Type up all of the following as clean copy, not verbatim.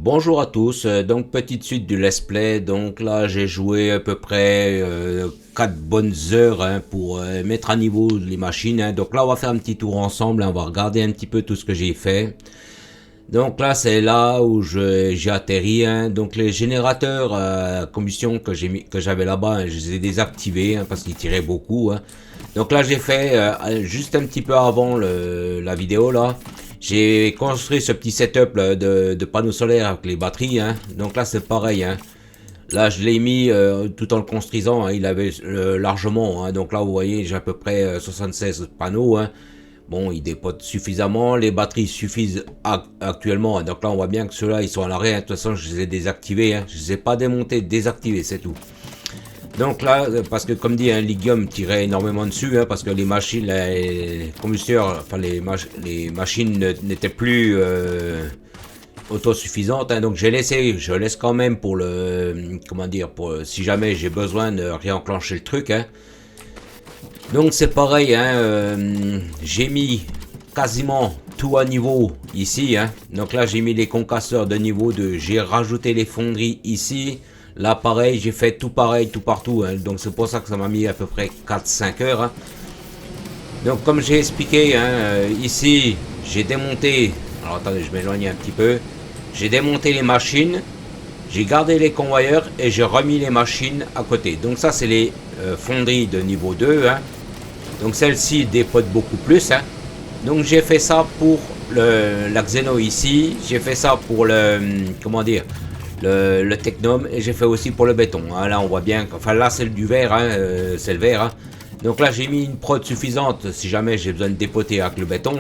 Bonjour à tous, donc petite suite du let's play, donc là j'ai joué à peu près 4 bonnes heures pour mettre à niveau les machines, donc là on va faire un petit tour ensemble, on va regarder un petit peu tout ce que j'ai fait. Donc là c'est là où j'ai atterri, donc les générateurs à combustion que j'avais là-bas, je les ai désactivés parce qu'ils tiraient beaucoup. Donc là j'ai fait juste un petit peu avant la vidéo là. J'ai construit ce petit setup là, de panneaux solaires avec les batteries. Donc là c'est pareil. Là je l'ai mis tout en le construisant. Il avait largement. Donc là vous voyez j'ai à peu près 76 panneaux. Bon, ils dépotent suffisamment. Les batteries suffisent actuellement. Donc là on voit bien que ceux-là ils sont à l'arrêt. De toute façon je les ai désactivés. Je les ai pas démontés, désactivés, c'est tout. Donc là, parce que comme dit, l'Igium tirait énormément dessus, parce que les machines, les combusteurs, enfin les machines n'étaient plus autosuffisantes. Donc je laisse quand même pour comment dire, pour si jamais j'ai besoin de réenclencher le truc. Donc c'est pareil, j'ai mis quasiment tout à niveau ici. Donc là j'ai mis les concasseurs de niveau 2, j'ai rajouté les fonderies ici. Là pareil, j'ai fait tout pareil, tout partout. Donc c'est pour ça que ça m'a mis à peu près 4-5 heures. Donc comme j'ai expliqué, ici j'ai démonté. Alors attendez, je m'éloigne un petit peu. J'ai démonté les machines. J'ai gardé les convoyeurs et j'ai remis les machines à côté. Donc ça c'est les fonderies de niveau 2. Donc celle-ci dépote beaucoup plus. Donc j'ai fait ça pour la Xeno ici. J'ai fait ça pour comment dire, le Technum, et j'ai fait aussi pour le béton. Là on voit bien, enfin là c'est du verre, c'est le verre. Donc là j'ai mis une prod suffisante si jamais j'ai besoin de dépoter avec le béton.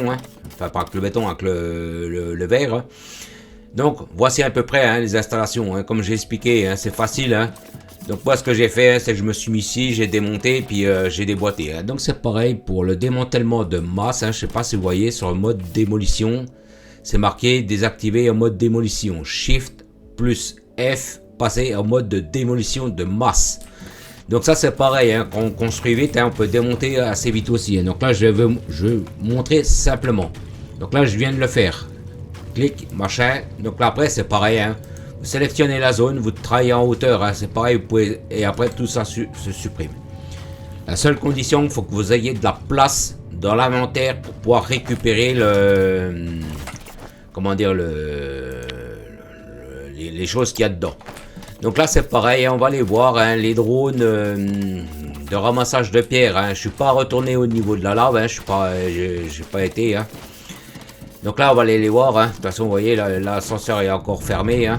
Enfin pas avec le béton, avec le verre. Donc voici à peu près les installations. Comme j'ai expliqué, c'est facile. Donc moi ce que j'ai fait, c'est que je me suis mis ici, j'ai démonté, puis j'ai déboîté. Donc c'est pareil pour le démantèlement de masse. Je sais pas si vous voyez sur le mode démolition, c'est marqué désactiver en mode démolition. Shift plus F, passer en mode de démolition de masse. Donc ça c'est pareil, quand on construit vite, on peut démonter assez vite aussi. Donc là je vais montrer simplement. Donc là je viens de le faire. Clic, machin. Donc là après c'est pareil. Vous sélectionnez la zone, vous travaillez en hauteur, c'est pareil, vous pouvez, et après tout ça se supprime. La seule condition, il faut que vous ayez de la place dans l'inventaire pour pouvoir récupérer comment dire, les choses qu'il y a dedans. Donc là c'est pareil, on va aller voir les drones de ramassage de pierres. Je suis pas retourné au niveau de la lave, j'ai pas été. Donc là on va aller les voir. De toute façon vous voyez l'ascenseur est encore fermé.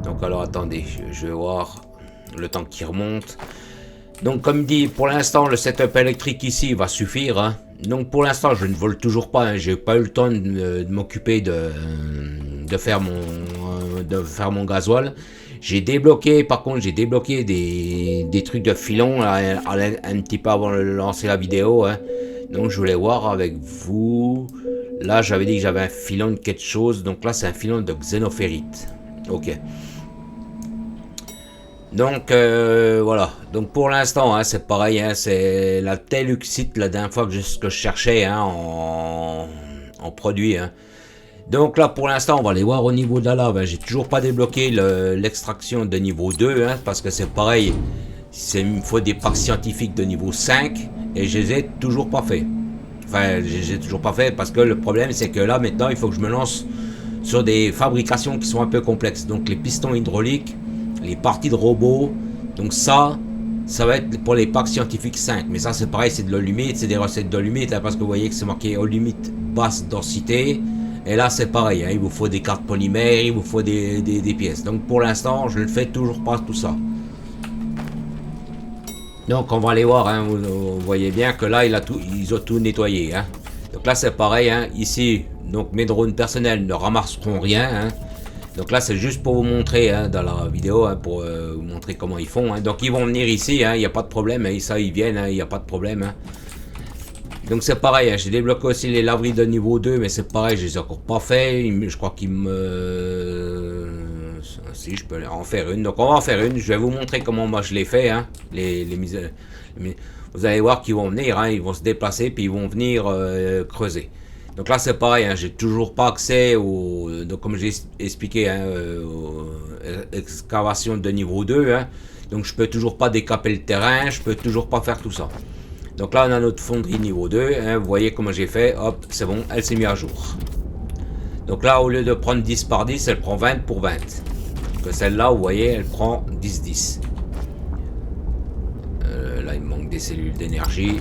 Donc alors attendez, je vais voir le temps qui remonte. Donc comme dit, pour l'instant le setup électrique ici va suffire. Donc pour l'instant je ne vole toujours pas. J'ai pas eu le temps de m'occuper de faire mon gasoil. J'ai débloqué, par contre j'ai débloqué des trucs de filon un petit peu avant de lancer la vidéo. Donc je voulais voir avec vous. Là j'avais dit que j'avais un filon de quelque chose. Donc là c'est un filon de xénophérite. Ok. Donc voilà. Donc pour l'instant c'est pareil. C'est la telluxite la dernière fois que ce que je cherchais en produit. Donc là pour l'instant on va aller voir au niveau de la lave. J'ai toujours pas débloqué l'extraction de niveau 2 parce que c'est pareil. Il me faut des packs scientifiques de niveau 5 et je les ai toujours pas fait. Enfin je les ai toujours pas fait parce que le problème c'est que là maintenant il faut que je me lance sur des fabrications qui sont un peu complexes. Donc les pistons hydrauliques, les parties de robots. Donc ça va être pour les packs scientifiques 5. Mais ça c'est pareil, c'est de l'olumite, c'est des recettes d'olumite parce que vous voyez que c'est marqué olumite basse densité. Et là c'est pareil, il vous faut des cartes polymères, il vous faut des pièces. Donc pour l'instant je ne fais toujours pas tout ça. Donc on va aller voir, vous voyez bien que là ils ont tout nettoyé. Donc là c'est pareil, ici donc mes drones personnels ne ramasseront rien. Donc là c'est juste pour vous montrer dans la vidéo, pour vous montrer comment ils font. Donc ils vont venir ici, il n'y a pas de problème, ça ils viennent, il n'y a pas de problème. Donc c'est pareil, j'ai débloqué aussi les laveries de niveau 2, mais c'est pareil, je les ai encore pas fait. Je crois qu'ils me... Si, je peux en faire une. Donc on va en faire une, je vais vous montrer comment moi je l'ai fait. Vous allez voir qu'ils vont venir, ils vont se déplacer, puis ils vont venir creuser. Donc là c'est pareil, hein, j'ai toujours pas accès au, donc comme j'ai expliqué, hein, aux excavations de niveau 2, hein, donc je peux toujours pas décaper le terrain, je peux toujours pas faire tout ça. Donc là on a notre fonderie niveau 2, hein, vous voyez comment j'ai fait, hop, c'est bon, elle s'est mise à jour. Donc là au lieu de prendre 10 par 10, elle prend 20 pour 20. Que celle-là, vous voyez, elle prend 10-10. Là il me manque des cellules d'énergie.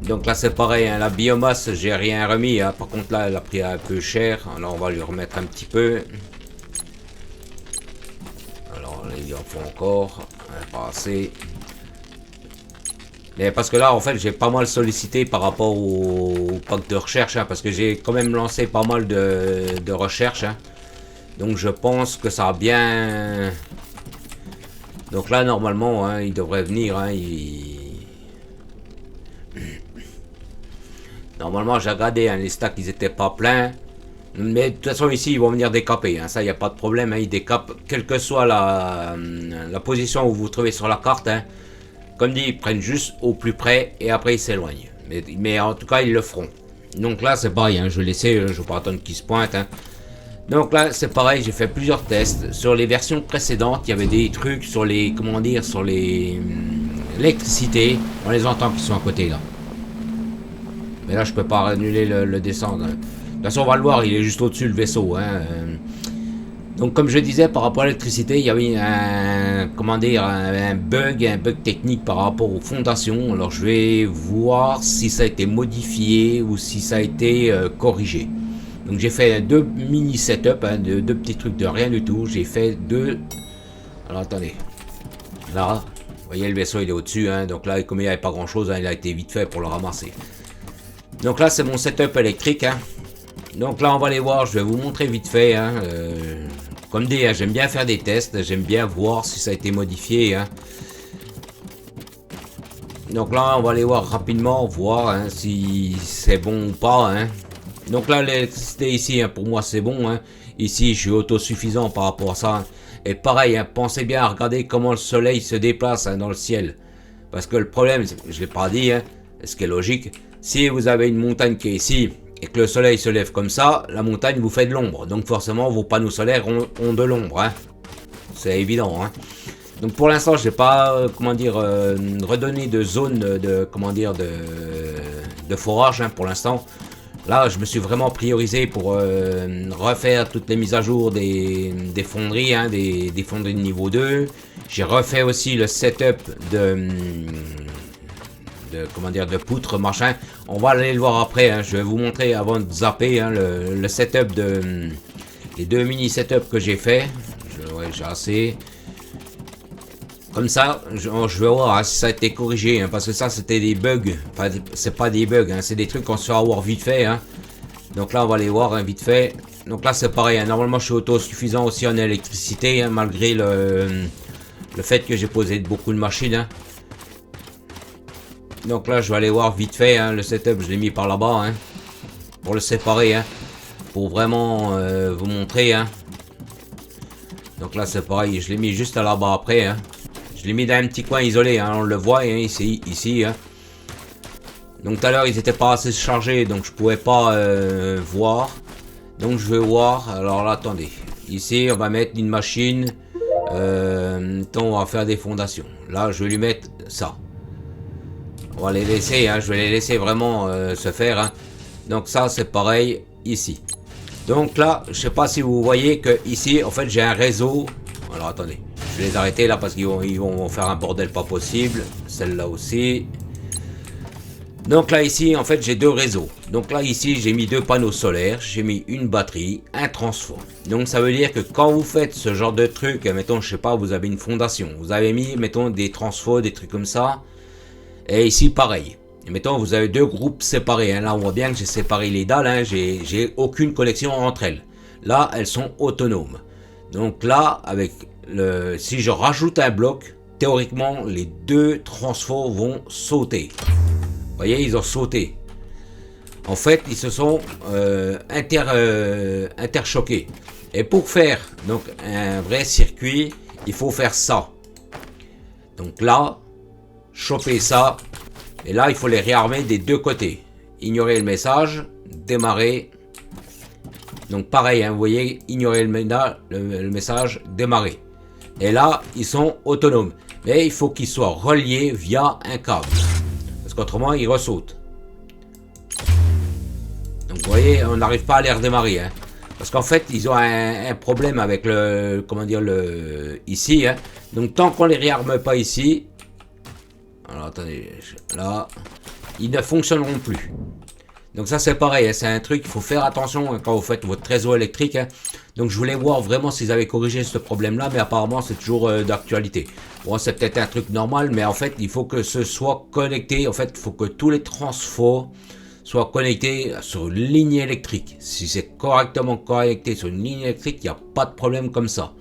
Donc là c'est pareil, hein, la biomasse j'ai rien remis, hein. Par contre là elle a pris un peu cher, alors on va lui remettre un petit peu. Alors il en faut encore, pas assez. Mais parce que là en fait j'ai pas mal sollicité par rapport au pack de recherche, hein, parce que j'ai quand même lancé pas mal de recherches. Hein. Donc je pense que ça a bien... Donc là normalement hein, il devrait venir, hein, Normalement, j'ai regardé, hein, les stacks, ils étaient pas pleins. Mais de toute façon, ici, ils vont venir décaper. Hein, ça, il n'y a pas de problème. Hein, ils décapent, quelle que soit la position où vous vous trouvez sur la carte. Hein. Comme dit, ils prennent juste au plus près et après, ils s'éloignent. Mais en tout cas, ils le feront. Donc là, c'est pareil. Hein, je vais laisser, je ne vais pas attendre qu'ils se pointent. Hein. Donc là, c'est pareil. J'ai fait plusieurs tests. Sur les versions précédentes, il y avait des trucs sur les... Comment dire? Sur les... l'électricité. On les entend qui sont à côté, là. Mais là, je peux pas annuler le descendre. De toute façon, on va le voir, il est juste au-dessus le vaisseau. Hein. Donc, comme je disais, par rapport à l'électricité, il y avait un, comment dire, un bug technique par rapport aux fondations. Alors, je vais voir si ça a été modifié ou si ça a été corrigé. Donc, j'ai fait deux mini setup, hein, deux petits trucs de rien du tout. J'ai fait deux... Alors, attendez. Là, vous voyez, le vaisseau, il est au-dessus. Hein. Donc là, comme il n'y avait pas grand-chose, hein, il a été vite fait pour le ramasser. Donc là c'est mon setup électrique. Hein. Donc là on va aller voir, je vais vous montrer vite fait. Hein. Comme dit, hein, j'aime bien faire des tests, j'aime bien voir si ça a été modifié. Hein. Donc là on va aller voir rapidement, voir hein, si c'est bon ou pas. Hein. Donc là l'électricité ici, hein, pour moi c'est bon. Hein. Ici je suis autosuffisant par rapport à ça. Et pareil, hein, pensez bien à regarder comment le soleil se déplace hein, dans le ciel. Parce que le problème, je ne l'ai pas dit, hein, ce qui est logique. Si vous avez une montagne qui est ici et que le soleil se lève comme ça, la montagne vous fait de l'ombre. Donc forcément, vos panneaux solaires ont de l'ombre. Hein. C'est évident. Hein. Donc pour l'instant, je n'ai pas, comment dire, redonné de zone comment dire, de forage hein, pour l'instant. Là, je me suis vraiment priorisé pour refaire toutes les mises à jour des fonderies, hein, des fonderies de niveau 2. J'ai refait aussi le setup comment dire, de poutres machin. On va aller le voir après. Hein. Je vais vous montrer avant de zapper hein, le setup les deux mini setups que j'ai fait. Ouais, j'ai assez. Comme ça, je vais voir hein, si ça a été corrigé. Hein, parce que ça, c'était des bugs. Enfin, c'est pas des bugs. Hein, c'est des trucs qu'on se fait avoir vite fait. Hein. Donc là, on va aller voir hein, vite fait. Donc là, c'est pareil. Hein. Normalement, je suis autosuffisant aussi en électricité. Hein, malgré le fait que j'ai posé beaucoup de machines. Hein. Donc là, je vais aller voir vite fait, hein, le setup, je l'ai mis par là-bas, hein, pour le séparer, hein, pour vraiment vous montrer. Hein. Donc là, c'est pareil, je l'ai mis juste là-bas après. Hein. Je l'ai mis dans un petit coin isolé, hein, on le voit hein, ici. Hein. Donc tout à l'heure, ils n'étaient pas assez chargés, donc je pouvais pas voir. Donc je vais voir, alors là, attendez. Ici, on va mettre une machine, on va faire des fondations. Là, je vais lui mettre ça. On va les laisser, hein, je vais les laisser vraiment se faire. Hein. Donc ça, c'est pareil ici. Donc là, je sais pas si vous voyez que ici, en fait, j'ai un réseau. Alors attendez, je vais les arrêter là parce qu'ils vont faire un bordel pas possible. Celle-là aussi. Donc là, ici, en fait, j'ai deux réseaux. Donc là, ici, j'ai mis deux panneaux solaires. J'ai mis une batterie, un transfo. Donc ça veut dire que quand vous faites ce genre de truc, mettons, je sais pas, vous avez une fondation. Vous avez mis, mettons, des transfos, des trucs comme ça. Et ici, pareil. Et mettons, vous avez deux groupes séparés. Hein. Là, on voit bien que j'ai séparé les dalles. Hein. J'ai aucune connexion entre elles. Là, elles sont autonomes. Donc là, avec si je rajoute un bloc, théoriquement, les deux transfos vont sauter. Vous voyez, ils ont sauté. En fait, ils se sont interchoqués. Et pour faire donc un vrai circuit, il faut faire ça. Donc là, choper ça, Et là, il faut les réarmer des deux côtés. Ignorer le message, démarrer. Donc pareil, hein, vous voyez, ignorer le message, démarrer. Et là, ils sont autonomes. Mais il faut qu'ils soient reliés via un câble. Parce qu'autrement, ils ressautent. Donc vous voyez, on n'arrive pas à les redémarrer. Hein. Parce qu'en fait, ils ont un problème avec le... Comment dire, le... Ici. Hein. Donc tant qu'on les réarme pas ici... Alors attendez, là... Ils ne fonctionneront plus. Donc ça c'est pareil, hein, c'est un truc, il faut faire attention hein, quand vous faites votre réseau électrique. Hein. Donc je voulais voir vraiment s'ils avaient corrigé ce problème-là, mais apparemment c'est toujours d'actualité. Bon, c'est peut-être un truc normal, mais en fait il faut que ce soit connecté. En fait, il faut que tous les transfos soient connectés sur une ligne électrique. Si c'est correctement connecté sur une ligne électrique, il n'y a pas de problème comme ça.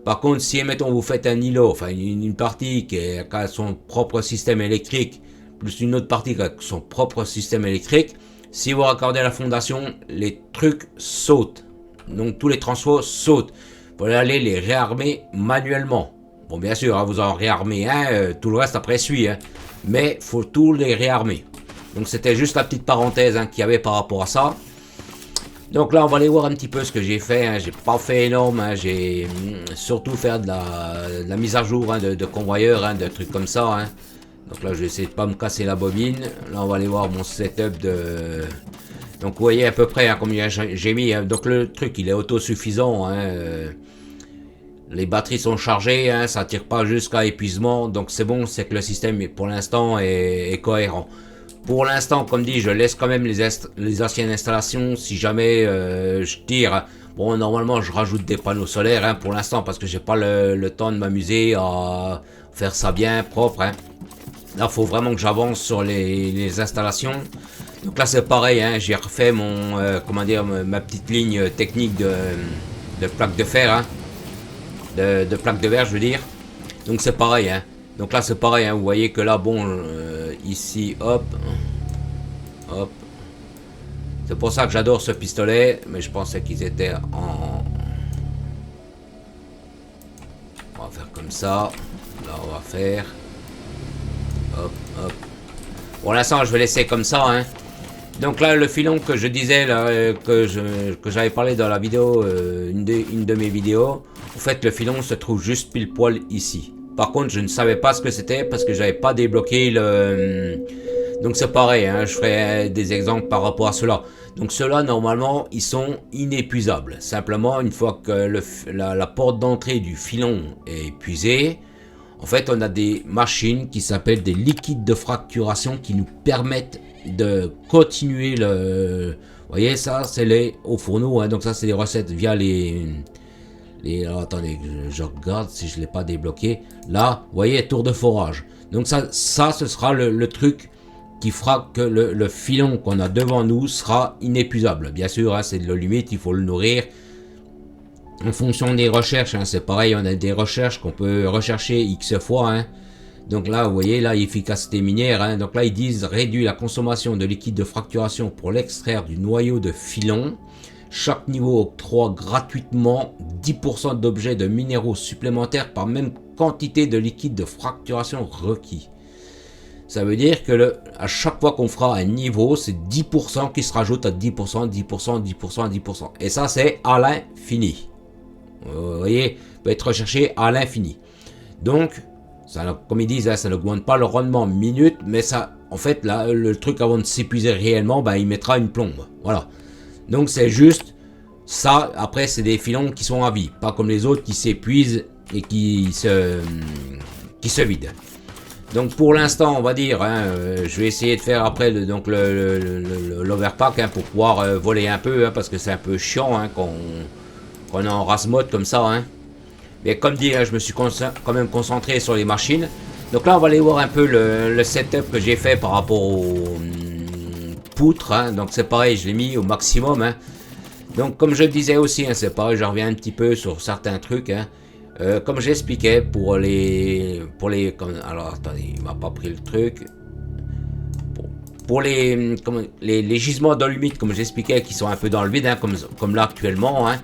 Par contre, si mettons vous faites un îlot, enfin une partie qui a son propre système électrique, plus une autre partie qui a son propre système électrique, si vous raccordez à la fondation, les trucs sautent. Donc tous les transfos sautent. Vous allez aller les réarmer manuellement. Bon, bien sûr, hein, vous en réarmez un, tout le reste après suit. Hein, mais il faut tous les réarmer. Donc c'était juste la petite parenthèse hein, qu'il y avait par rapport à ça. Donc là, on va aller voir un petit peu ce que j'ai fait. Hein. J'ai pas fait énorme. Hein. J'ai surtout fait de la mise à jour hein, de convoyeurs, hein, de trucs comme ça. Hein. Donc là, je vais essayer de pas me casser la bobine. Là, on va aller voir mon setup de... Donc, vous voyez à peu près hein, combien j'ai mis. Hein. Donc, le truc, il est autosuffisant. Hein. Les batteries sont chargées. Hein. Ça tire pas jusqu'à épuisement. Donc, c'est bon. C'est que le système, pour l'instant, est cohérent. Pour l'instant, comme dit, je laisse quand même les anciennes installations. Si jamais je tire... Bon, normalement, je rajoute des panneaux solaires. Hein, pour l'instant, parce que j'ai pas le temps de m'amuser à faire ça bien propre. Hein. Là, il faut vraiment que j'avance sur les installations. Donc là, c'est pareil. Hein, j'ai refait mon, comment dire, ma petite ligne technique de plaque de fer. Hein, de plaque de verre, je veux dire. Donc c'est pareil. Hein. Donc là, c'est pareil. Hein, vous voyez que là, bon, ici, hop. Hop. C'est pour ça que j'adore ce pistolet. Mais je pensais qu'ils étaient en... On va faire comme ça. Là, on va faire... Hop, hop. Pour l'instant, je vais laisser comme ça. Hein. Donc là, le filon que je disais, là, que j'avais parlé dans la vidéo, une de mes vidéos, en fait, le filon se trouve juste pile poil ici. Par contre, je ne savais pas ce que c'était parce que j'avais pas débloqué le... Donc c'est pareil, hein, je ferai des exemples par rapport à cela. Donc ceux-là, normalement, ils sont inépuisables. Simplement, une fois que la porte d'entrée du filon est épuisée, en fait, on a des machines qui s'appellent des liquides de fracturation qui nous permettent de continuer le... Vous voyez, ça, c'est les hauts fourneaux. Hein, donc ça, c'est les recettes via les... Alors, attendez, je regarde si je ne l'ai pas débloqué. Là, vous voyez, tour de forage. Donc ça ce sera le truc qui fera que le filon qu'on a devant nous sera inépuisable. Bien sûr, hein, c'est de la limite, il faut le nourrir. En fonction des recherches, hein, c'est pareil, on a des recherches qu'on peut rechercher X fois. Hein. Donc là, vous voyez, là, efficacité minière. Hein, donc là, ils disent réduire la consommation de liquide de fracturation pour l'extraire du noyau de filon. Chaque niveau octroie gratuitement 10% d'objets de minéraux supplémentaires par même quantité de liquide de fracturation requis. Ça veut dire que à chaque fois qu'on fera un niveau, c'est 10% qui se rajoute à 10%, 10%, 10%, 10%. Et ça, c'est à l'infini. Vous voyez, peut être recherché à l'infini. Donc, ça, comme ils disent, hein, ça n'augmente pas le rendement minute, mais ça, en fait, là, le truc avant de s'épuiser réellement, ben, il mettra une plombe. Voilà. Donc, c'est juste ça. Après, c'est des filons qui sont à vie, pas comme les autres qui s'épuisent et qui se vident. Donc, pour l'instant, on va dire, hein, je vais essayer de faire après l'overpack hein, pour pouvoir voler un peu, hein, parce que c'est un peu chiant hein, qu'on est en race mode comme ça. Hein. Mais comme dit, hein, je me suis quand même concentré sur les machines. Donc là, on va aller voir un peu le setup que j'ai fait par rapport aux poutres. Hein. Donc c'est pareil, je l'ai mis au maximum. Hein. Donc comme je le disais aussi, hein, c'est pareil, je reviens un petit peu sur certains trucs. Hein. Comme j'expliquais, pour les alors attendez, il m'a pas pris le truc. Pour les gisements d'alumite, comme j'expliquais, qui sont un peu dans le vide, hein, comme là actuellement. Hein.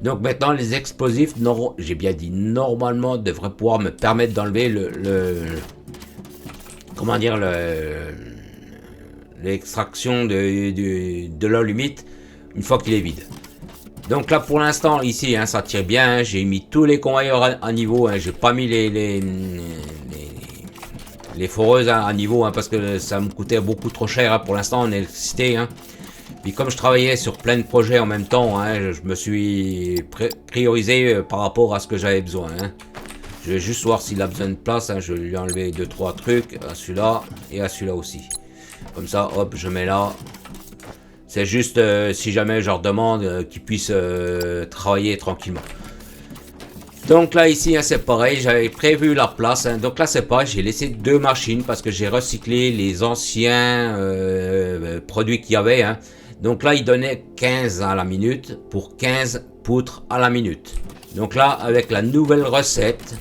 Donc maintenant, les explosifs, j'ai bien dit normalement, devraient pouvoir me permettre d'enlever comment dire, l'extraction de l'eau limite une fois qu'il est vide. Donc là pour l'instant ici hein, ça tire bien, hein, j'ai mis tous les convoyeurs à niveau, hein, j'ai pas mis les foreuses hein, à niveau hein, parce que ça me coûtait beaucoup trop cher hein, pour l'instant en électricité. Hein. Puis comme je travaillais sur plein de projets en même temps, hein, je me suis priorisé par rapport à ce que j'avais besoin. Hein. Je vais juste voir s'il a besoin de place, hein, je vais lui enlever 2-3 trucs, à celui-là et à celui-là aussi. Comme ça, hop, je mets là. C'est juste si jamais je leur demande qu'ils puissent travailler tranquillement. Donc là ici hein, c'est pareil, j'avais prévu la place. Hein. Donc là c'est pareil, j'ai laissé 2 machines parce que j'ai recyclé les anciens produits qu'il y avait. Hein. Donc là il donnait 15 à la minute pour 15 poutres à la minute. Donc là avec la nouvelle recette,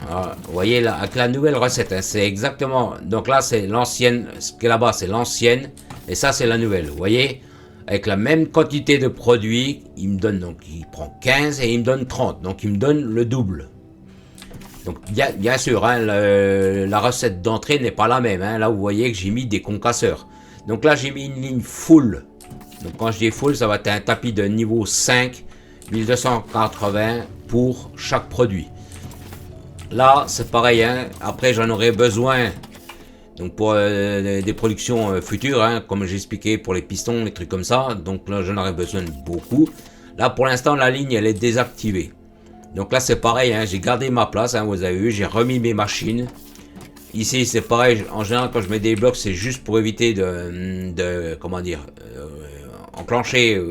voilà, vous voyez là avec la nouvelle recette, hein, c'est exactement. Donc là c'est l'ancienne, ce qui est là-bas c'est l'ancienne. Et ça c'est la nouvelle, vous voyez, avec la même quantité de produits, il me donne donc, il prend 15 et il me donne 30, donc il me donne le double. Donc bien sûr, hein, la recette d'entrée n'est pas la même, hein, là vous voyez que j'ai mis des concasseurs. Donc là j'ai mis une ligne full, donc quand je dis full ça va être un tapis de niveau 5, 1280 pour chaque produit. Là c'est pareil, hein, après j'en aurai besoin. Donc pour des productions futures, hein, comme j'ai expliqué pour les pistons, les trucs comme ça. Donc là j'en aurais besoin de beaucoup. Là pour l'instant la ligne elle est désactivée. Donc là c'est pareil, hein, j'ai gardé ma place, hein, vous avez vu, j'ai remis mes machines. Ici c'est pareil, en général quand je mets des blocs c'est juste pour éviter de comment dire, enclencher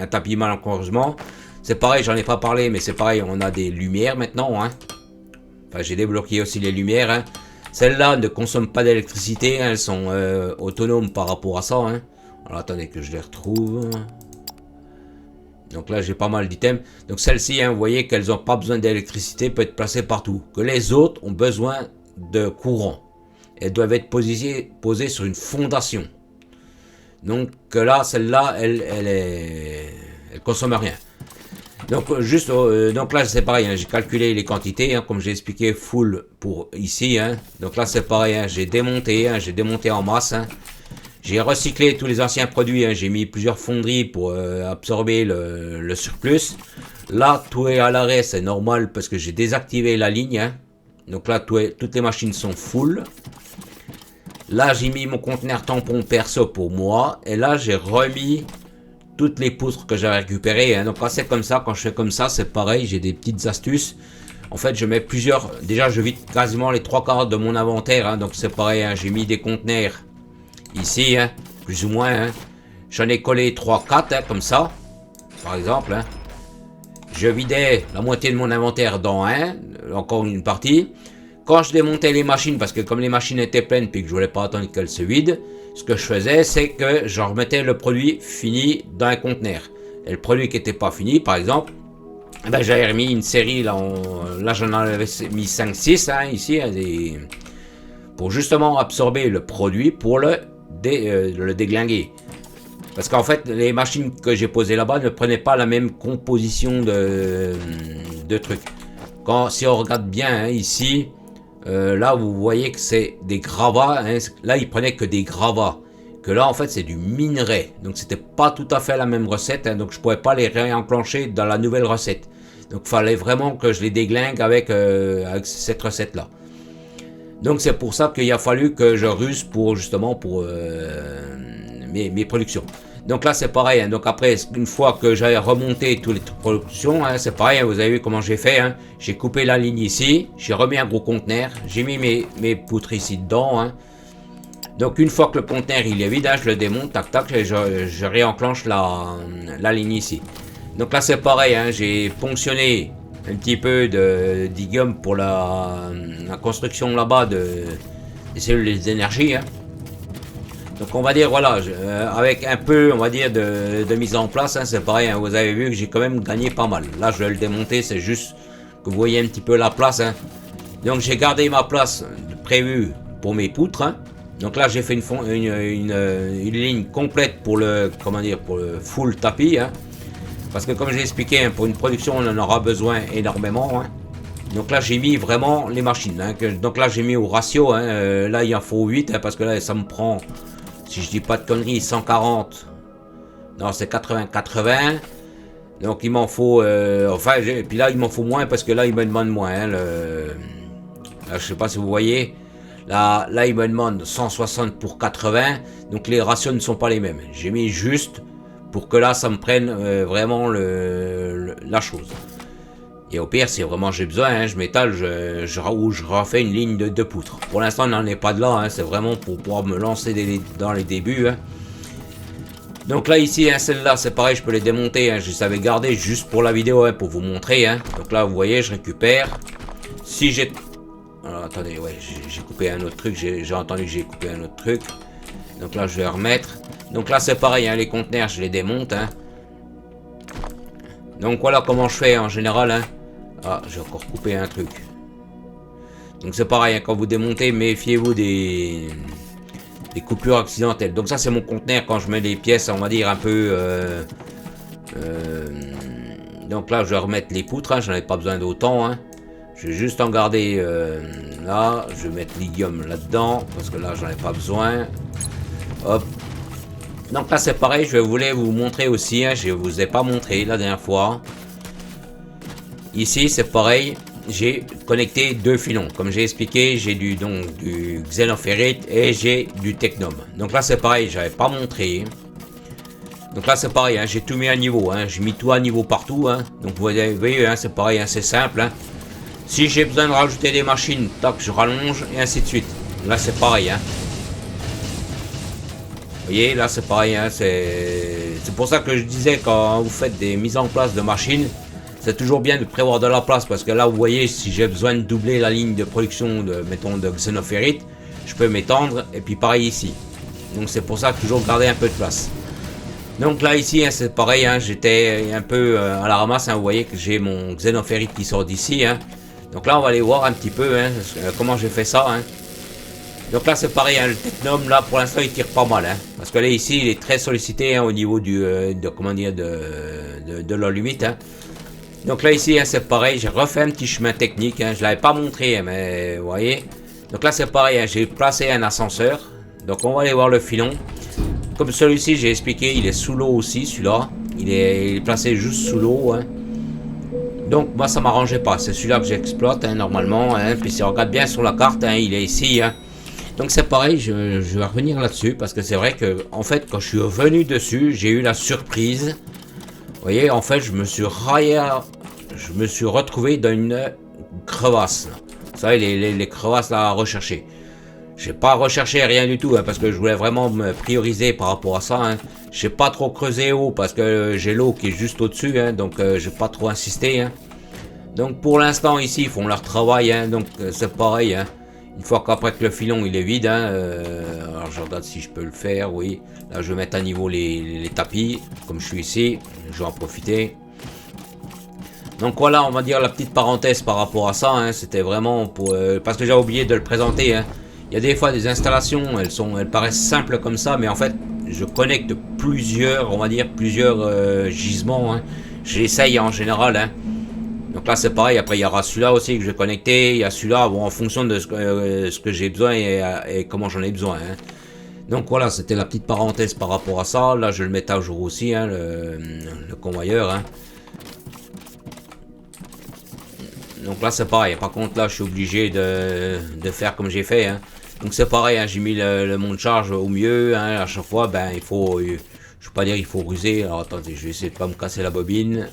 un tapis malencontreusement. C'est pareil, j'en ai pas parlé mais c'est pareil, on a des lumières maintenant. Hein. Enfin j'ai débloqué aussi les lumières. Hein. Celles-là ne consomment pas d'électricité, hein, elles sont autonomes par rapport à ça. Hein. Alors attendez que je les retrouve. Donc là j'ai pas mal d'items. Donc celles-ci, hein, vous voyez qu'elles n'ont pas besoin d'électricité, peuvent être placées partout. Que les autres ont besoin de courant. Elles doivent être posées sur une fondation. Donc là, celle-là, elle consomme rien. Donc juste, donc là c'est pareil, hein, j'ai calculé les quantités, hein, comme j'ai expliqué, full pour ici. Hein. Donc là c'est pareil, hein, j'ai démonté en masse. Hein. J'ai recyclé tous les anciens produits, hein, j'ai mis plusieurs fonderies pour absorber le surplus. Là tout est à l'arrêt, c'est normal parce que j'ai désactivé la ligne. Hein. Donc là toutes les machines sont full. Là j'ai mis mon conteneur tampon perso pour moi et là j'ai remis toutes les poutres que j'avais récupérées. Hein. Donc quand c'est comme ça, quand je fais comme ça, c'est pareil, j'ai des petites astuces. En fait, je mets plusieurs. Déjà, je vide quasiment les 3/4 de mon inventaire. Hein. Donc c'est pareil, hein. J'ai mis des conteneurs ici, hein, plus ou moins. Hein. J'en ai collé 3-4 hein, comme ça, par exemple. Hein. Je vidais la moitié de mon inventaire dans un, encore une partie. Quand je démontais les machines, parce que comme les machines étaient pleines puis que je voulais pas attendre qu'elles se vident, ce que je faisais, c'est que je remettais le produit fini dans un conteneur. Et le produit qui n'était pas fini, par exemple, ben, j'avais remis une série, là j'en avais mis 5-6 hein, ici, hein, pour justement absorber le produit pour le déglinguer. Parce qu'en fait, les machines que j'ai posées là-bas ne prenaient pas la même composition de trucs. Si on regarde bien hein, ici, là vous voyez que c'est des gravats. Hein, là ils prenaient que des gravats. Que là en fait c'est du minerai. Donc c'était pas tout à fait la même recette. Hein, donc je pouvais pas les réenclencher dans la nouvelle recette. Donc il fallait vraiment que je les déglingue avec cette recette là. Donc c'est pour ça qu'il a fallu que je ruse pour justement pour mes productions. Donc là c'est pareil, hein. Donc après une fois que j'avais remonté toutes les productions, hein, c'est pareil, hein. Vous avez vu comment j'ai fait, hein. J'ai coupé la ligne ici, j'ai remis un gros conteneur, j'ai mis mes poutres ici dedans. Hein. Donc une fois que le conteneur il est vide, hein, je le démonte, tac tac, et je réenclenche la ligne ici. Donc là c'est pareil, hein. J'ai ponctionné un petit peu d'igum pour la construction là-bas des cellules d'énergie. Hein. Donc on va dire voilà, avec un peu on va dire de mise en place, hein, c'est pareil, hein, vous avez vu que j'ai quand même gagné pas mal. Là je vais le démonter, c'est juste que vous voyez un petit peu la place. Hein. Donc j'ai gardé ma place prévue pour mes poutres. Hein. Donc là j'ai fait une ligne complète pour le full tapis. Hein. Parce que comme j'ai expliqué, hein, pour une production on en aura besoin énormément. Hein. Donc là j'ai mis vraiment les machines, hein, donc là j'ai mis au ratio, hein, là il en faut 8, hein, parce que là ça me prend, si je dis pas de conneries, 140, non c'est 80, donc il m'en faut, enfin, puis là il m'en faut moins, parce que là il me demande moins, hein, là, je sais pas si vous voyez, là il me demande 160 pour 80, donc les ratios ne sont pas les mêmes, j'ai mis juste pour que là ça me prenne vraiment la chose. Et au pire, si vraiment j'ai besoin, hein, je m'étale, je refais une ligne de poutres. Pour l'instant, on n'en est pas de là, hein, c'est vraiment pour pouvoir me lancer dans les débuts. Hein. Donc là, ici, hein, celle-là, c'est pareil, je peux les démonter. Hein, je les avais gardées juste pour la vidéo, hein, pour vous montrer. Hein. Donc là, vous voyez, je récupère. Si j'ai... Alors, attendez, ouais, j'ai coupé un autre truc, j'ai entendu que j'ai coupé un autre truc. Donc là, je vais remettre. Donc là, c'est pareil, hein, les conteneurs, je les démonte. Hein. Donc voilà comment je fais en général. Hein. Ah, j'ai encore coupé un truc. Donc c'est pareil, hein, quand vous démontez, méfiez-vous des coupures accidentelles. Donc ça c'est mon conteneur quand je mets les pièces, on va dire un peu... donc là je vais remettre les poutres, hein, j'en ai pas besoin d'autant. Hein. Je vais juste en garder là, je vais mettre l'ignium là-dedans, parce que là j'en ai pas besoin. Hop. Donc là c'est pareil, je voulais vous montrer aussi, hein, je vous ai pas montré la dernière fois. Ici, c'est pareil, j'ai connecté deux filons. Comme j'ai expliqué, j'ai du xénoferrite et j'ai du technum. Donc là, c'est pareil, j'avais pas montré. Donc là, c'est pareil, hein, j'ai tout mis à niveau. Hein, j'ai mis tout à niveau partout. Hein. Donc vous voyez, hein, c'est pareil, hein, c'est simple. Hein. Si j'ai besoin de rajouter des machines, tac, je rallonge et ainsi de suite. Là, c'est pareil. Hein. Vous voyez, là, c'est pareil. Hein, c'est pour ça que je disais, quand vous faites des mises en place de machines, c'est toujours bien de prévoir de la place, parce que là vous voyez, si j'ai besoin de doubler la ligne de production de, mettons, de xénoferrite, je peux m'étendre, et puis pareil ici. Donc c'est pour ça que toujours garder un peu de place. Donc là ici, hein, c'est pareil, hein, j'étais un peu à la ramasse, hein, vous voyez que j'ai mon xénoferrite qui sort d'ici. Hein. Donc là on va aller voir un petit peu hein, comment j'ai fait ça. Hein. Donc là c'est pareil, hein, le technum là pour l'instant il tire pas mal, hein, parce que là ici il est très sollicité hein, au niveau de l'allumite. Hein. Donc là ici hein, c'est pareil, j'ai refait un petit chemin technique, hein, je l'avais pas montré hein, mais vous voyez. Donc là c'est pareil, hein, j'ai placé un ascenseur, donc on va aller voir le filon. Comme celui-ci j'ai expliqué, il est sous l'eau aussi celui-là, il est placé juste sous l'eau. Hein. Donc moi ça m'arrangeait pas, c'est celui-là que j'exploite hein, normalement, hein, puis si on regarde bien sur la carte, hein, il est ici. Hein. Donc c'est pareil, je vais revenir là-dessus, parce que c'est vrai que en fait quand je suis revenu dessus, j'ai eu la surprise. Vous voyez, en fait, je me suis retrouvé dans une crevasse. Vous savez, les crevasses là à rechercher. J'ai pas recherché rien du tout, hein, parce que je voulais vraiment me prioriser par rapport à ça. Hein. J'ai pas trop creusé haut, parce que j'ai l'eau qui est juste au-dessus, hein, donc j'ai pas trop insisté. Hein. Donc pour l'instant, ici, ils font leur travail, hein, donc c'est pareil. Hein. Une fois qu'après que le filon il est vide, hein, alors je regarde si je peux le faire, oui. Là je vais mettre à niveau les tapis, comme je suis ici, je vais en profiter. Donc voilà, on va dire la petite parenthèse par rapport à ça, hein, c'était vraiment pour... parce que j'ai oublié de le présenter. Hein. Il y a des fois des installations, elles paraissent simples comme ça, mais en fait je connecte plusieurs, on va dire plusieurs gisements. Hein. J'essaye en général, hein. Donc là c'est pareil, après il y aura celui-là aussi que je vais connecter, il y a celui-là, bon, en fonction de ce que j'ai besoin et comment j'en ai besoin. Hein. Donc voilà, c'était la petite parenthèse par rapport à ça. Là je le mets à jour aussi, hein, le convoyeur. Hein. Donc là c'est pareil, par contre là je suis obligé de faire comme j'ai fait. Hein. Donc c'est pareil, hein, j'ai mis le monte charge au mieux, hein, à chaque fois ben il faut, je ne vais pas dire il faut ruser, alors attendez, je vais essayer de pas me casser la bobine.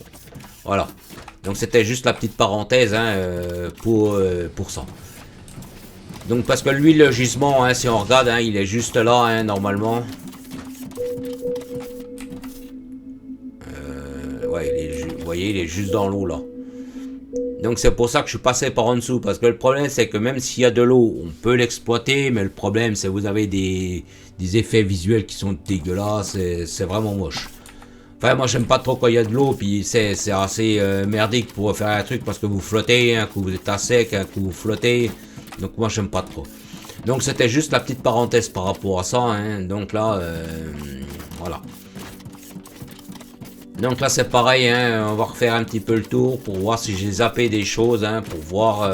Voilà. Donc c'était juste la petite parenthèse hein, pour ça. Donc parce que lui le gisement, hein, si on regarde, hein, il est juste là hein, normalement. Ouais, vous voyez, il est juste dans l'eau là. Donc c'est pour ça que je suis passé par en dessous. Parce que le problème c'est que même s'il y a de l'eau, on peut l'exploiter. Mais le problème c'est que vous avez des effets visuels qui sont dégueulasses. C'est vraiment moche. Enfin, moi j'aime pas trop quand il y a de l'eau, puis c'est assez merdique pour faire un truc parce que vous flottez, un coup vous êtes à sec, un coup vous flottez. Donc moi j'aime pas trop. Donc c'était juste la petite parenthèse par rapport à ça. Hein. Donc là, voilà. Donc là c'est pareil, hein, on va refaire un petit peu le tour pour voir si j'ai zappé des choses, hein, pour voir...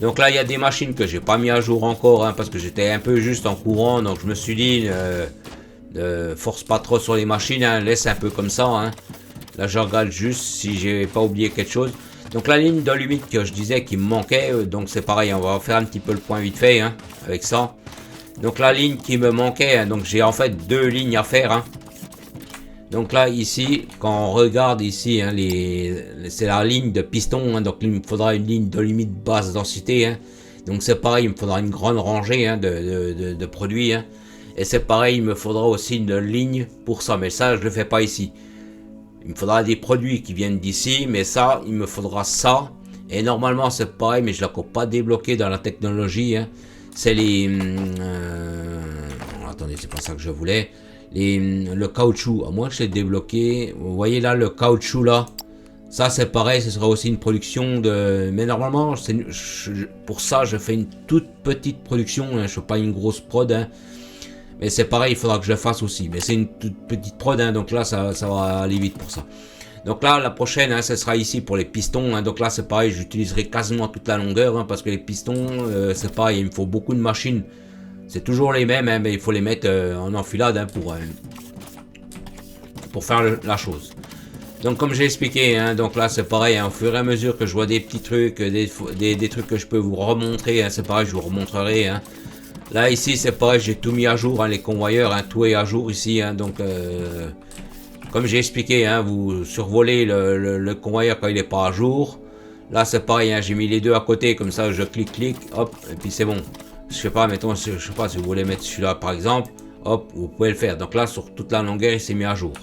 Donc là il y a des machines que j'ai pas mis à jour encore, hein, parce que j'étais un peu juste en courant, donc je me suis dit, force pas trop sur les machines, hein, laisse un peu comme ça. Hein. Là je regarde juste si j'ai pas oublié quelque chose. Donc la ligne de limite que je disais qui me manquait, donc c'est pareil, on va faire un petit peu le point vite fait, hein, avec ça. Donc la ligne qui me manquait, hein, donc j'ai en fait deux lignes à faire, hein. Donc là ici, quand on regarde ici, hein, c'est la ligne de piston, hein, donc il me faudra une ligne de limite basse densité. Hein. Donc c'est pareil, il me faudra une grande rangée, hein, de produits. Hein. Et c'est pareil, il me faudra aussi une ligne pour ça, mais ça je le fais pas ici. Il me faudra des produits qui viennent d'ici, mais ça, il me faudra ça. Et normalement c'est pareil, mais je ne l'ai encore pas débloqué dans la technologie. Hein. C'est les... attendez, c'est pas ça que je voulais. Le caoutchouc, à moins que je l'ai débloqué. Vous voyez là le caoutchouc là, ça c'est pareil, ce sera aussi une production de... Mais normalement, pour ça je fais une toute petite production, hein, je fais pas une grosse prod. Hein. Mais c'est pareil, il faudra que je le fasse aussi. Mais c'est une toute petite prod, hein, donc là ça va aller vite pour ça. Donc là la prochaine, hein, ce sera ici pour les pistons. Hein, donc là c'est pareil, j'utiliserai quasiment toute la longueur, hein, parce que les pistons, c'est pareil, il me faut beaucoup de machines. C'est toujours les mêmes, hein, mais il faut les mettre en enfilade, hein, pour faire la chose. Donc comme j'ai expliqué, hein, donc là c'est pareil, hein, au fur et à mesure que je vois des petits trucs, des trucs que je peux vous remontrer, hein, c'est pareil, je vous remontrerai. Hein. Là ici c'est pareil, j'ai tout mis à jour, hein, les convoyeurs, hein, tout est à jour ici. Hein, donc comme j'ai expliqué, hein, vous survolez le convoyeur quand il n'est pas à jour. Là c'est pareil, hein, j'ai mis les deux à côté, comme ça je clique, hop, et puis c'est bon. Je sais pas, mettons, je sais pas si vous voulez mettre celui-là par exemple, hop, vous pouvez le faire. Donc là, sur toute la longueur, il s'est mis à jour.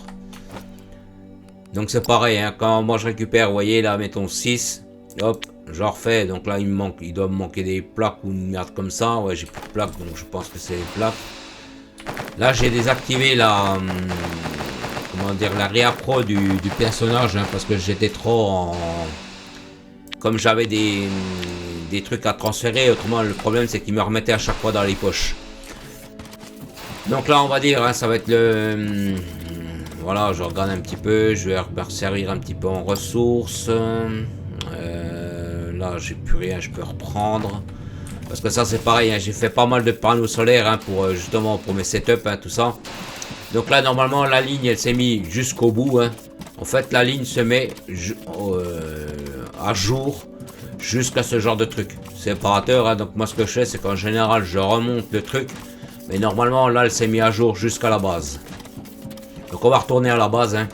Donc c'est pareil, hein, quand moi je récupère, vous voyez là, mettons 6, hop, je refais. Donc là, il doit me manquer des plaques ou une merde comme ça. Ouais, j'ai plus de plaques, donc je pense que c'est les plaques. Là, j'ai désactivé la, comment dire, la réappro du personnage, hein, parce que j'étais trop en... Comme j'avais des trucs à transférer, autrement le problème c'est qu'il me remettait à chaque fois dans les poches. Donc là on va dire, hein, ça va être le... voilà, je regarde un petit peu, je vais me servir un petit peu en ressources. Là j'ai plus rien, je peux reprendre. Parce que ça c'est pareil, hein, j'ai fait pas mal de panneaux solaires, hein, pour justement pour mes setups, hein, tout ça. Donc là normalement la ligne elle s'est mise jusqu'au bout. Hein. En fait la ligne se met à jour jusqu'à ce genre de truc séparateur. Hein. Donc moi ce que je fais c'est qu'en général je remonte le truc, mais normalement là elle s'est mis à jour jusqu'à la base. Donc on va retourner à la base. Hein.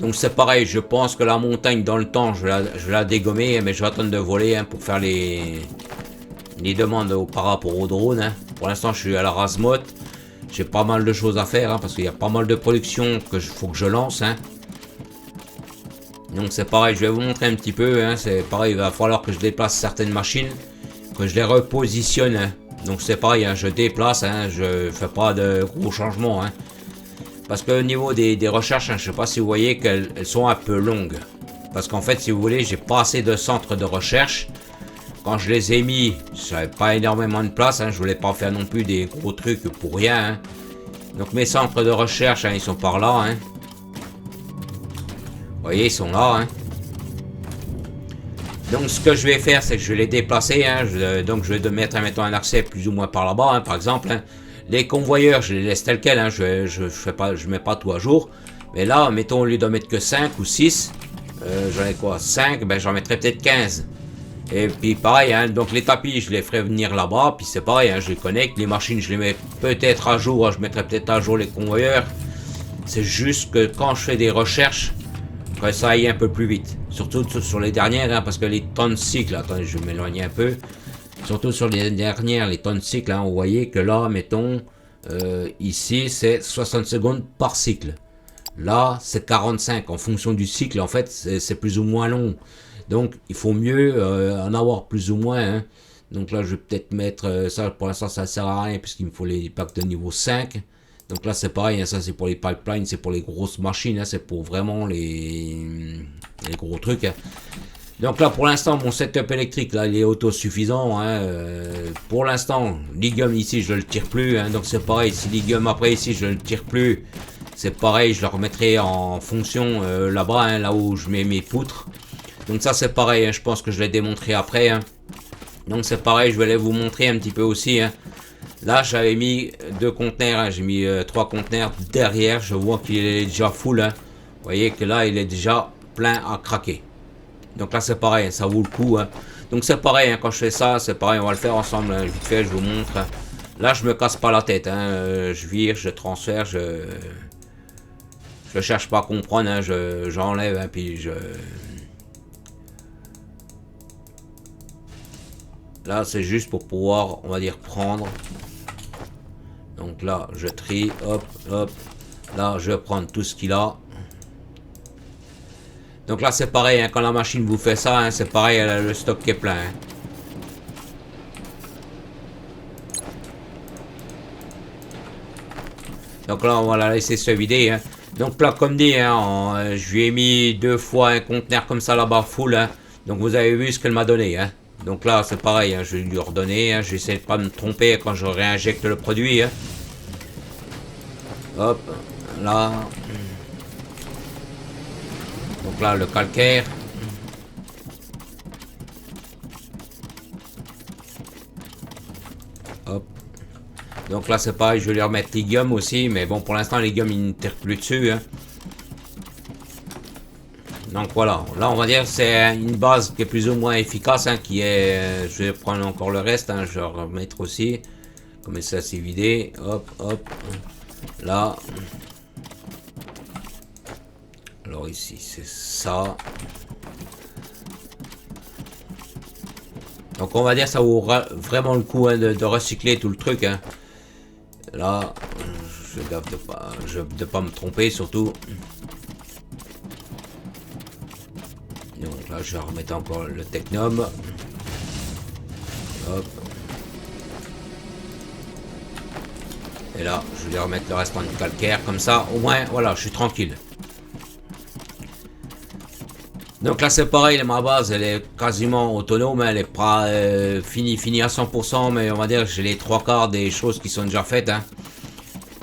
Donc c'est pareil, je pense que la montagne dans le temps je vais la dégommer, mais je vais attendre de voler, hein, pour faire les demandes par rapport au drone. Hein. Pour l'instant je suis à la Razmote, j'ai pas mal de choses à faire, hein, parce qu'il y a pas mal de production faut que je lance. Hein. Donc c'est pareil, je vais vous montrer un petit peu, hein, c'est pareil, il va falloir que je déplace certaines machines, que je les repositionne. Hein. Donc c'est pareil, hein, je déplace, hein, je fais pas de gros changements. Hein. Parce que au niveau des recherches, hein, je sais pas si vous voyez qu'elles sont un peu longues. Parce qu'en fait, si vous voulez, j'ai pas assez de centres de recherche. Quand je les ai mis, j'avais pas énormément de place, hein, je voulais pas faire non plus des gros trucs pour rien. Hein. Donc mes centres de recherche, hein, ils sont par là. Hein. Vous voyez, ils sont là. Hein. Donc ce que je vais faire, c'est que je vais les déplacer. Hein. Donc je vais mettre mettons, un accès plus ou moins par là-bas, hein, par exemple. Hein. Les convoyeurs, je les laisse tels quels. Hein. Je mets pas tout à jour. Mais là, mettons, au lieu de mettre que 5 ou 6, j'en ai quoi 5, ben j'en mettrai peut-être 15. Et puis pareil, hein, donc les tapis, je les ferai venir là-bas. Puis c'est pareil, hein, je les connecte. Les machines, je les mets peut-être à jour. Hein. Je mettrai peut-être à jour les convoyeurs. C'est juste que quand je fais des recherches, que ça aille un peu plus vite. Surtout sur les dernières, hein, parce que les temps de cycle, attendez, je vais m'éloigner un peu. Surtout sur les dernières, les temps de cycle, hein, vous voyez que là, mettons, ici, c'est 60 secondes par cycle. Là, c'est 45. En fonction du cycle, en fait, c'est plus ou moins long. Donc, il faut mieux en avoir plus ou moins. Hein. Donc là, je vais peut-être mettre ça, pour l'instant, ça ne sert à rien, puisqu'il me faut les packs de niveau 5. Donc là c'est pareil, hein, ça c'est pour les pipelines, c'est pour les grosses machines, hein, c'est pour vraiment les gros trucs. Hein. Donc là pour l'instant mon setup électrique là il est autosuffisant. Hein, pour l'instant l'igum ici je le tire plus, hein, donc c'est pareil, si l'igum après ici je le tire plus, c'est pareil, je le remettrai en fonction là-bas, hein, là où je mets mes poutres. Donc ça c'est pareil, hein, je pense que je l'ai démontré après. Hein. Donc c'est pareil, je vais aller vous montrer un petit peu aussi. Hein. Là j'avais mis 2 conteneurs, hein, j'ai mis 3 conteneurs derrière, je vois qu'il est déjà full. Hein. Vous voyez que là il est déjà plein à craquer. Donc là c'est pareil, hein, ça vaut le coup. Hein. Donc c'est pareil, hein, quand je fais ça, c'est pareil, on va le faire ensemble. Hein, vite fait, je vous montre. Hein. Là je me casse pas la tête, hein, je vire, je transfère, je cherche pas à comprendre, hein, j'enlève, hein, puis je... Là c'est juste pour pouvoir, on va dire, prendre. Donc là je trie, hop, hop. Là je vais prendre tout ce qu'il a. Donc là c'est pareil, hein, quand la machine vous fait ça, hein, c'est pareil, elle a le stock qui est plein. Hein. Donc là on va la laisser se vider. Hein. Donc là comme dit, hein, je lui ai mis 2 fois un conteneur comme ça là-bas full. Hein. Donc vous avez vu ce qu'elle m'a donné. Hein. Donc là c'est pareil, hein, je vais lui redonner. Hein. J'essaie de pas me tromper quand je réinjecte le produit. Hein. Hop, là. Donc là le calcaire. Hop. Donc là c'est pareil, je vais lui remettre l'igium aussi, mais bon pour l'instant l'igium il ne tire plus dessus. Hein. Donc voilà, là on va dire c'est une base qui est plus ou moins efficace, hein, qui est, je vais prendre encore le reste, hein, je vais remettre aussi, comme ça c'est vidé, hop hop, là. Alors ici c'est ça. Donc on va dire ça vaut vraiment le coup, hein, de recycler tout le truc. Hein. Là, je gaffe de pas me tromper surtout. Donc là, je vais remettre encore le Technum. Hop. Et là, je vais remettre le restant du calcaire. Comme ça, au moins, voilà, je suis tranquille. Donc là, c'est pareil, ma base, elle est quasiment autonome. Elle est pas finie à 100%, mais on va dire que j'ai les 3/4 des choses qui sont déjà faites. Hein.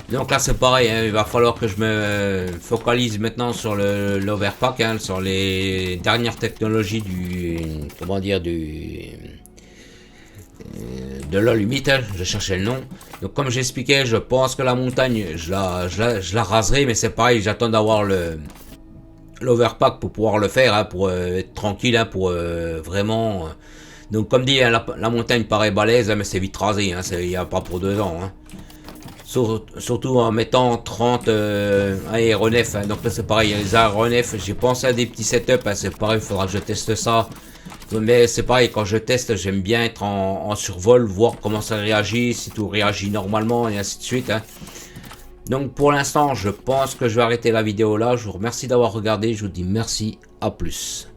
Donc là c'est pareil, hein, il va falloir que je me focalise maintenant sur l'overpack, hein, sur les dernières technologies du, comment dire, de l'allumite, hein, je cherchais le nom. Donc comme j'expliquais, je pense que la montagne, je la raserai, mais c'est pareil, j'attends d'avoir l'overpack pour pouvoir le faire, hein, pour être tranquille, hein, pour vraiment... donc comme dit, hein, la montagne paraît balèze, hein, mais c'est vite rasé, hein, il n'y a pas pour 2 ans. Hein. Surtout en mettant 30 aéronefs. Hein. Donc là c'est pareil, les aéronefs, j'ai pensé à des petits setups. Hein. C'est pareil, il faudra que je teste ça. Mais c'est pareil, quand je teste, j'aime bien être en survol, voir comment ça réagit, si tout réagit normalement et ainsi de suite. Hein. Donc pour l'instant, je pense que je vais arrêter la vidéo là. Je vous remercie d'avoir regardé. Je vous dis merci, à plus.